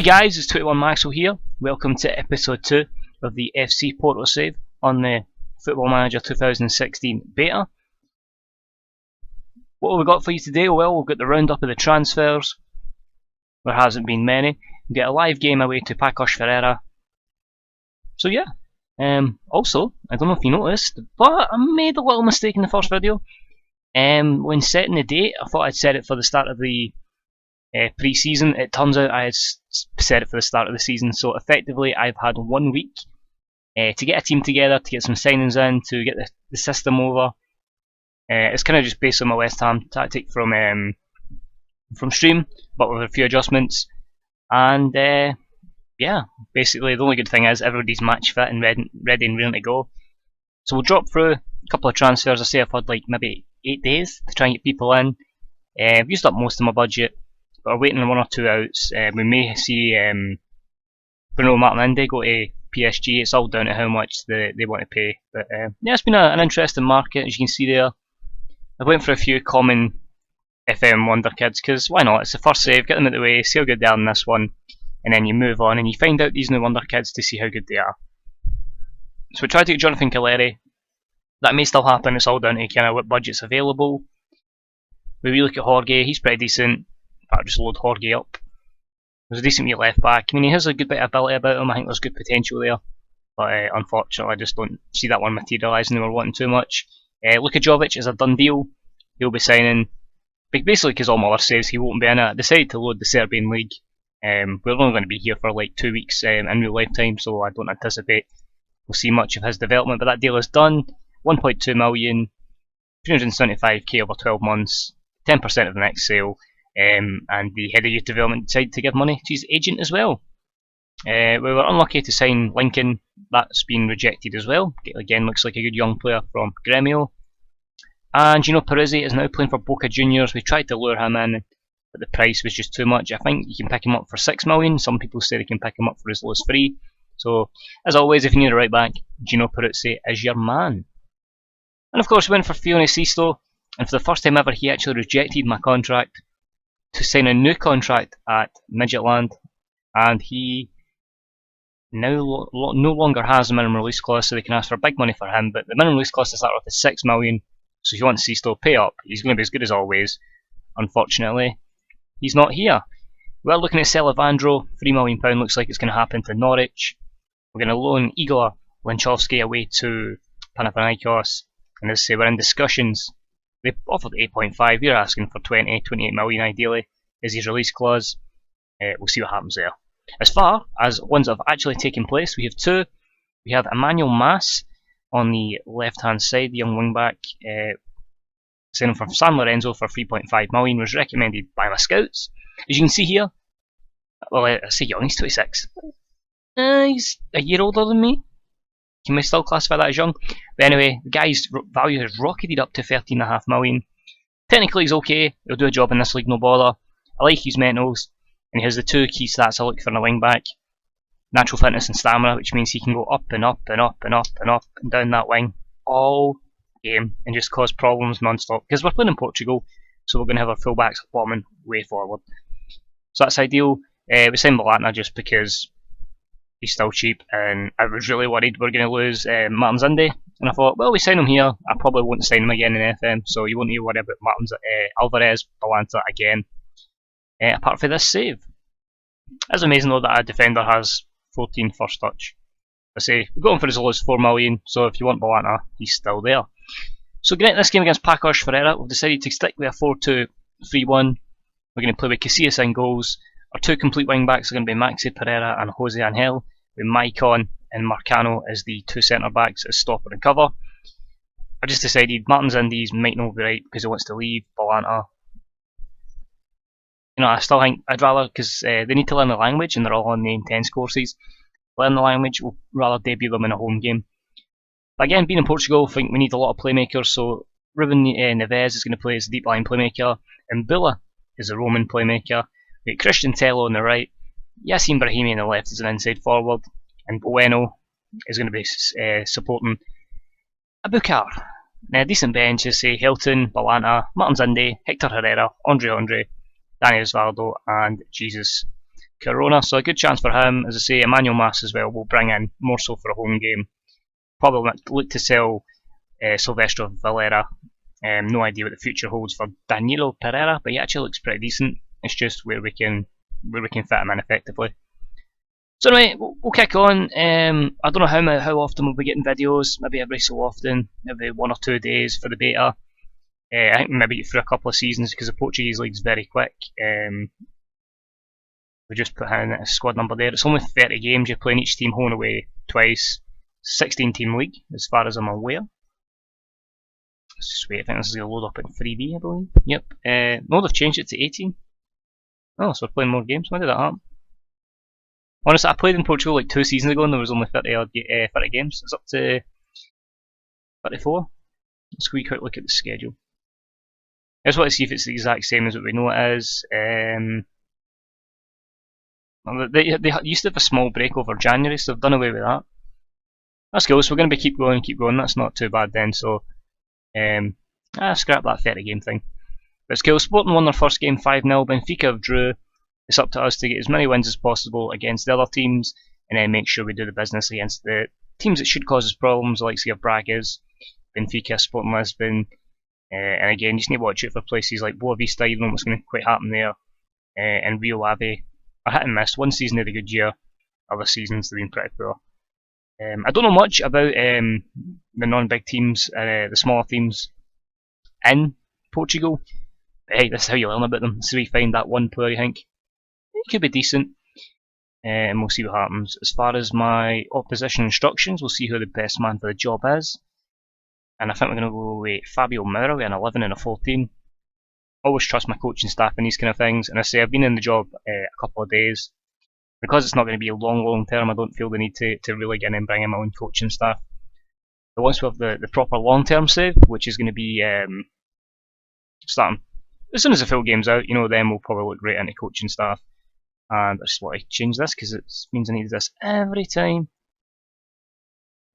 guys, it's 21 Maxwell here. Welcome to episode 2 of the FC Porto save on the Football Manager 2016 beta. What have we got for you today? Well, we've got the roundup of the transfers. There hasn't been many. We get a live game away to Pacos Ferreira. So yeah. Also, I don't know if you noticed, but I made a little mistake in the first video. When setting the date, I thought I'd set it for the start of the pre-season. It turns out I had set it for the start of the season, so effectively I've had 1 week to get a team together, to get some signings in, to get the system over. It's kind of just based on my West Ham tactic from stream, but with a few adjustments. And yeah, basically the only good thing is everybody's match fit and ready and ready to go. So we'll drop through a couple of transfers. I say I've had like maybe 8 days to try and get people in. I've used up most of my budget, but we're waiting on 1 or 2 outs. We may see Bruno Martinelli go to PSG. It's all down to how much they want to pay. But yeah, it's been an interesting market, as you can see there. I went for a few common FM wonder kids, because why not? It's the first save, get them out of the way, see how good they are in this one, and then you move on and you find out these new wonder kids to see how good they are. So we tried to get Jonathan Calleri. That may still happen, it's all down to kind of what budget's available. We look at Jorge, he's pretty decent. I'll just load Jorge up. There's a decent wee left back. I mean, he has a good bit of ability about him. I think there's good potential there. But unfortunately, I just don't see that one materialising. They were wanting too much. Luka Jovic is a done deal. He'll be signing. Basically, because all my other saves, he won't be in it. I decided to load the Serbian League. We're only going to be here for like 2 weeks in real life time, so I don't anticipate we'll see much of his development. But that deal is done. 1.2 million, 375k over 12 months, 10% of the next sale. And the head of youth development decided to give money to his agent as well. We were unlucky to sign Lincoln. That's been rejected as well. Again, looks like a good young player from Gremio. And Gino Perizzi is now playing for Boca Juniors. We tried to lure him in, but the price was just too much. I think you can pick him up for 6 million. Some people say they can pick him up for as low as 3. So, as always, if you need a right back, Gino Perizzi is your man. And of course, we went for Fione Sisto, and for the first time ever, he actually rejected my contract to sign a new contract at Midgetland, and he now no longer has a minimum release clause, so they can ask for big money for him. But the minimum release clause to start off is 6 million, so if you want to see still pay up, he's going to be as good as always. Unfortunately, he's not here. We're looking at sell Evandro, £3 million looks like it's going to happen to Norwich. We're going to loan Igor Lenchovsky away to Panathinaikos, and as I say, we're in discussions. They offered 8.5, you're asking for 28 million ideally, is his release clause. We'll see what happens there. As far as ones that have actually taken place, we have 2. We have Emmanuel Mas on the left hand side, the young wingback, signing from San Lorenzo for 3.5 million, was recommended by my scouts. As you can see here, well, I say young, he's 26. He's a year older than me. Can we still classify that as young? But anyway, the guy's value has rocketed up to 13.5 million. Technically he's okay, he'll do a job in this league, no bother. I like his mentals, and he has the 2 key stats I look for in a wing back. Natural fitness and stamina, which means he can go up and up and up and up and up and down that wing all game and just cause problems non-stop. Because we're playing in Portugal, so we're going to have our fullbacks bombing way forward. So that's ideal. We signed Balantna just because he's still cheap, and I was really worried we were going to lose Martin Zinde, and I thought, well, we sign him here, I probably won't sign him again in FM, so you won't need to worry about Alvarez, Balantna again, apart from this save. It's amazing though that a defender has 14 first touch. I say, we're going for as low as 4 million, so if you want Balantna, he's still there. So getting this game against Pacos Ferreira, we've decided to stick with a 4-2-3-1. We're going to play with Casillas in goals. Our 2 complete wing backs are going to be Maxi Pereira and Jose Angel, with Maicon and Marcano as the 2 centre backs as stopper and cover. I just decided Martin Zindes might not be right because he wants to leave. Balantna, you know, I still think I'd rather, because they need to learn the language and they're all on the intense courses. Learn the language, we'll rather debut them in a home game. But again, being in Portugal, I think we need a lot of playmakers, so Ruben Neves is going to play as a deep line playmaker, and Bula is a Roman playmaker. We got Christian Tello on the right, Yassin Brahimi on the left as an inside forward, and Bueno is going to be supporting Abukar. Now, a decent bench is say Hilton, Balantna, Martin Zinde, Hector Herrera, Andre, Dani Osvaldo, and Jesus. Corona, so a good chance for him. As I say, Emmanuel Mas as well will bring in more so for a home game. Probably look to sell Silvestre Valera. No idea what the future holds for Danilo Pereira, but he actually looks pretty decent. It's just where we can fit him in effectively. So anyway, we'll kick on. I don't know how often we'll be getting videos. Maybe every so often, every 1 or 2 days for the beta. I think maybe for a couple of seasons because the Portuguese league's very quick. We just put in a squad number there. It's only 30 games. You're playing each team home and away twice. 16 team league, as far as I'm aware. Let's just wait. I think this is going to load up in 3D, I believe. Yep. No, they've changed it to 18. Oh, so we're playing more games. When did that happen? Honestly, I played in Portugal like 2 seasons ago and there was only 30 games. It's up to 34. Let's go quick look at the schedule. I just want to see if it's the exact same as what we know it is. They used to have a small break over January, so they've done away with that. That's cool, so we're going to be keep going, that's not too bad then, so scrap that 30 game thing. But it's cool, Sporting won their first game 5-0, Benfica have drew. It's up to us to get as many wins as possible against the other teams, and then make sure we do the business against the teams that should cause us problems, like say Braga's, Benfica, Sporting Lisbon, and again, you just need to watch out for places like Boa Vista. You don't know what's going to quite happen there, and Rio Ave are hit and miss. One season had a good year, other seasons they've been pretty poor. I don't know much about the non-big teams, the smaller teams in Portugal. But hey, this is how you learn about them. So we find that one player you think he could be decent, and we'll see what happens. As far as my opposition instructions, we'll see who the best man for the job is. And I think we're going to go with Fabio Moura with an 11 and a 14. Always trust my coaching staff in these kind of things. And I say I've been in the job a couple of days. Because it's not going to be a long term, I don't feel the need to really get in and bring in my own coaching staff. But once we have the proper long term save, which is going to be starting as soon as the full game's out, then we'll probably look right into coaching staff. And I just want to change this because it means I need this every time.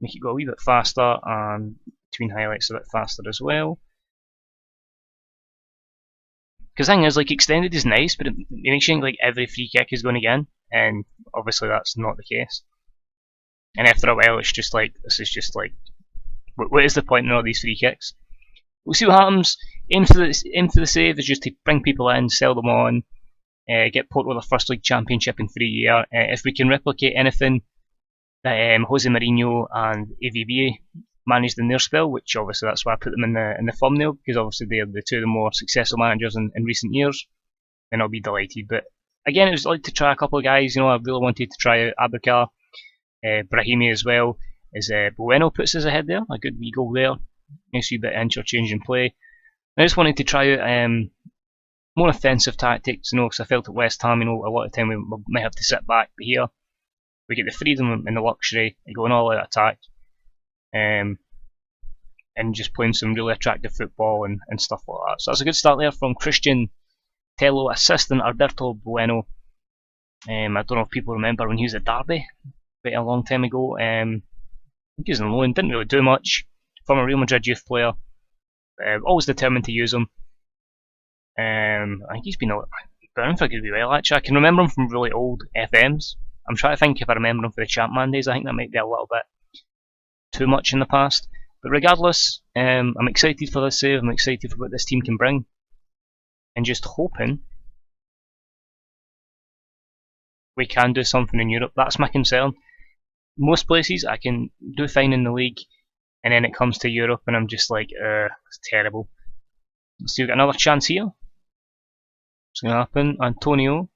Make it go a wee bit faster, and between highlights a bit faster as well. Because the thing is, like, extended is nice, but it makes you think like every free kick is going to get in, and obviously that's not the case. And after a while, it's just like, this is just like, what is the point in all these free kicks? We'll see what happens. Aim for the save is just to bring people in, sell them on, get Porto their first league championship in 3 years. If we can replicate anything that Jose Mourinho and AVB managed in their spell, which obviously that's why I put them in the thumbnail, because obviously they're the two of the more successful managers in recent years, then I'll be delighted. But again, it was like to try a couple of guys. I really wanted to try out Abukar, Brahimi as well, as Bueno puts us ahead there, a good wee goal there, nice wee bit of interchange in play. I just wanted to try out more offensive tactics, because I felt at West Ham, a lot of time we might have to sit back, but here we get the freedom and the luxury of going all out attack, and just playing some really attractive football and stuff like that. So that's a good start there from Christian Tello, assistant Alberto Bueno. I don't know if people remember when he was at Derby quite a long time ago. I think he was on loan, didn't really do much. Former Real Madrid youth player, always determined to use him. I think he's been around for a good while actually. I can remember him from really old FMs. I'm trying to think if I remember him for the Champman days. I think that might be a little bit too much in the past. But regardless, I'm excited for this save. I'm excited for what this team can bring, and just hoping we can do something in Europe. That's my concern. Most places I can do fine in the league, and then it comes to Europe and I'm just like, it's terrible. Let's see, we've got another chance here. What's going to happen? Antonio,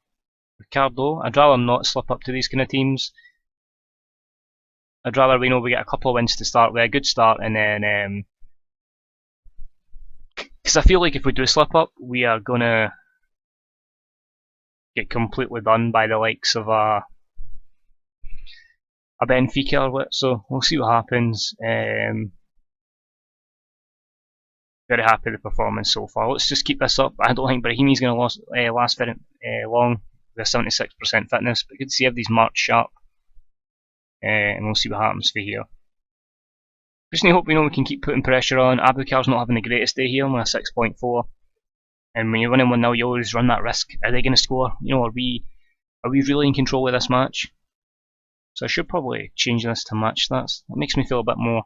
Ricardo. I'd rather not slip up to these kind of teams. I'd rather we get a couple of wins to start with, a good start, and then because I feel like if we do slip up, we are gonna get completely done by the likes of a Benfica or what. So we'll see what happens. Very happy with the performance so far. Let's just keep this up. I don't think Brahimi's going to last very long with 76% fitness, but good to see everybody's marked sharp. And we'll see what happens for here. Just hope we can keep putting pressure on. Abukar's not having the greatest day here, only a 6.4. And when you're winning 1-0, you always run that risk. Are they going to score? Are we Are we really in control of this match? So I should probably change this to match stats. That makes me feel a bit more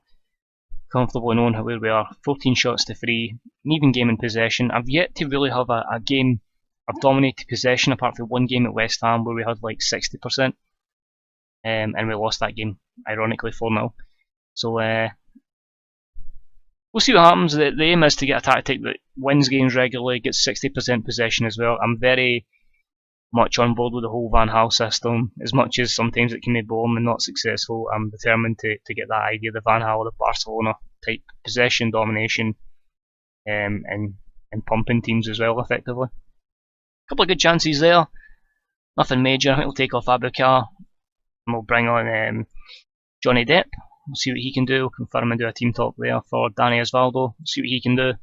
comfortable knowing where we are. 14 shots to 3, an even game in possession. I've yet to really have a game of dominated possession apart from one game at West Ham where we had like 60%. And we lost that game, ironically, 4-0. So we'll see what happens. The aim is to get a tactic that wins games regularly, gets 60% possession as well. I'm very much on board with the whole Van Gaal system. As much as sometimes it can be boring and not successful, I'm determined to get that idea, the Van Gaal, the Barcelona type possession domination, and pumping teams as well, effectively. A couple of good chances there, nothing major. I think we'll take off Abukar and we'll bring on Johnny Depp. We'll see what he can do. We'll confirm and do a team talk there for Dani Osvaldo. We'll see what he can do.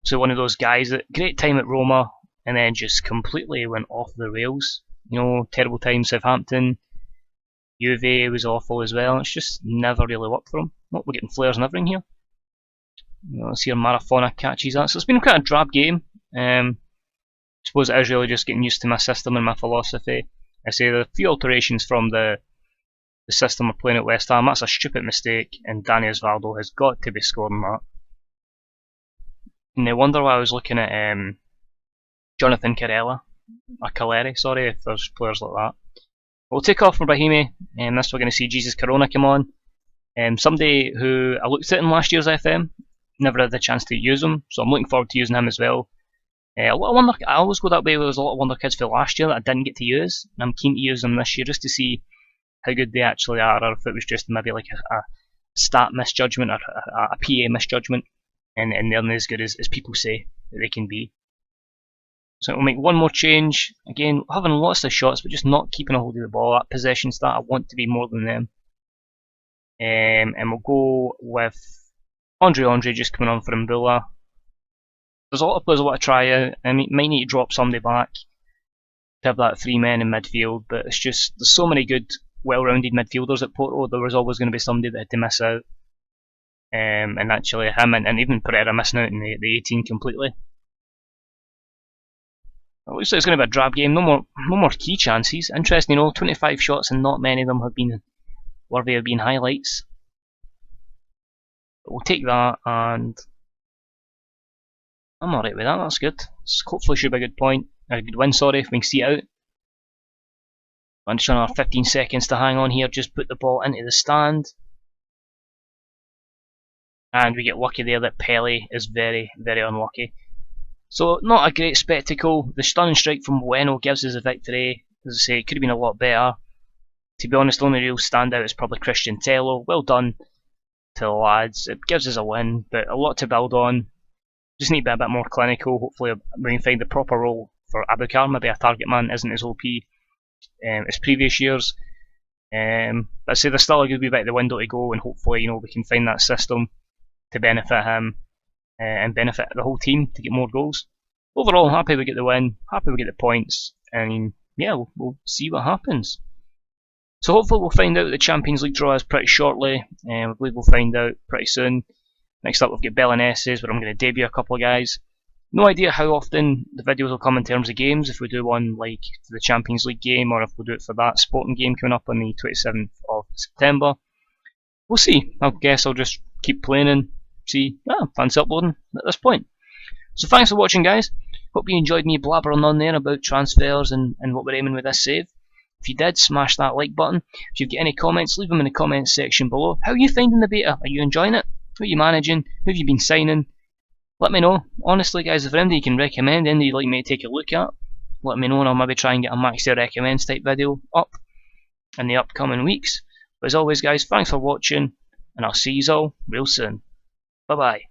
So one of those guys that great time at Roma and then just completely went off the rails. You know, terrible time Southampton. Juve was awful as well. It's just never really worked for him. Oh, we're getting flares and everything here. Let's see if Marafona catches that. So it's been quite a drab game. I suppose it is really just getting used to my system and my philosophy. I say there are a few alterations from the system we're playing at West Ham. That's a stupid mistake, and Dani Osvaldo has got to be scoring that. And no wonder why I was looking at Jonathan Caleri, sorry, if there's players like that. We'll take off from Brahimi, and this we're going to see Jesus Corona come on. Somebody who I looked at in last year's FM, never had the chance to use him, so I'm looking forward to using him as well. A lot of wonder, I always go that way. There was a lot of wonder kids for last year that I didn't get to use, and I'm keen to use them this year just to see how good they actually are, or if it was just maybe like a stat misjudgment or a PA misjudgment, and they're not as good as people say that they can be. So we'll make one more change. Again, having lots of shots, but just not keeping a hold of the ball. That possession stat, I want to be more than them. And we'll go with Andre just coming on for Mbula. There's a lot of players I want to try out. I mean, might need to drop somebody back to have that 3 men in midfield, but it's just, there's so many good, well-rounded midfielders at Porto, there was always going to be somebody that had to miss out. And actually him and even Pereira missing out in the 18 completely. It looks like it's going to be a drab game. No more key chances. Interesting, 25 shots and not many of them have been worthy of being highlights. But we'll take that, and I'm alright with that. That's good. Hopefully should be a good point. A good win, sorry, if we can see it out. I'm just trying to have 15 seconds to hang on here. Just put the ball into the stand. And we get lucky there that Pele is very, very unlucky. So, not a great spectacle. The stunning strike from Bueno gives us a victory. As I say, it could have been a lot better. To be honest, the only real standout is probably Christian Tello. Well done to the lads. It gives us a win, but a lot to build on. Just need to be a bit more clinical. Hopefully we can find the proper role for Abukar. Maybe a target man isn't as OP as previous years. But I say there's still a good wee bit of the window to go, and hopefully we can find that system to benefit him and benefit the whole team to get more goals. Overall, happy we get the win, happy we get the points, and yeah, we'll see what happens. So hopefully we'll find out the Champions League draw is pretty shortly, and I believe we'll find out pretty soon. Next up we've got Belenenses, where I'm going to debut a couple of guys. No idea how often the videos will come in terms of games, if we do one like for the Champions League game, or if we'll do it for that Sporting game coming up on the 27th of September. We'll see. I guess I'll just keep playing and see, fancy uploading at this point. So thanks for watching, guys. Hope you enjoyed me blabbering on there about transfers and what we're aiming with this save. If you did, smash that like button. If you've got any comments, leave them in the comments section below. How are you finding the beta? Are you enjoying it? Who are you managing? Who have you been signing? Let me know. Honestly, guys, if there's anything you can recommend, anything you'd like me to take a look at, let me know, and I'll maybe try and get a Max Day Recommends type video up in the upcoming weeks. But as always, guys, thanks for watching, and I'll see you all real soon. Bye bye.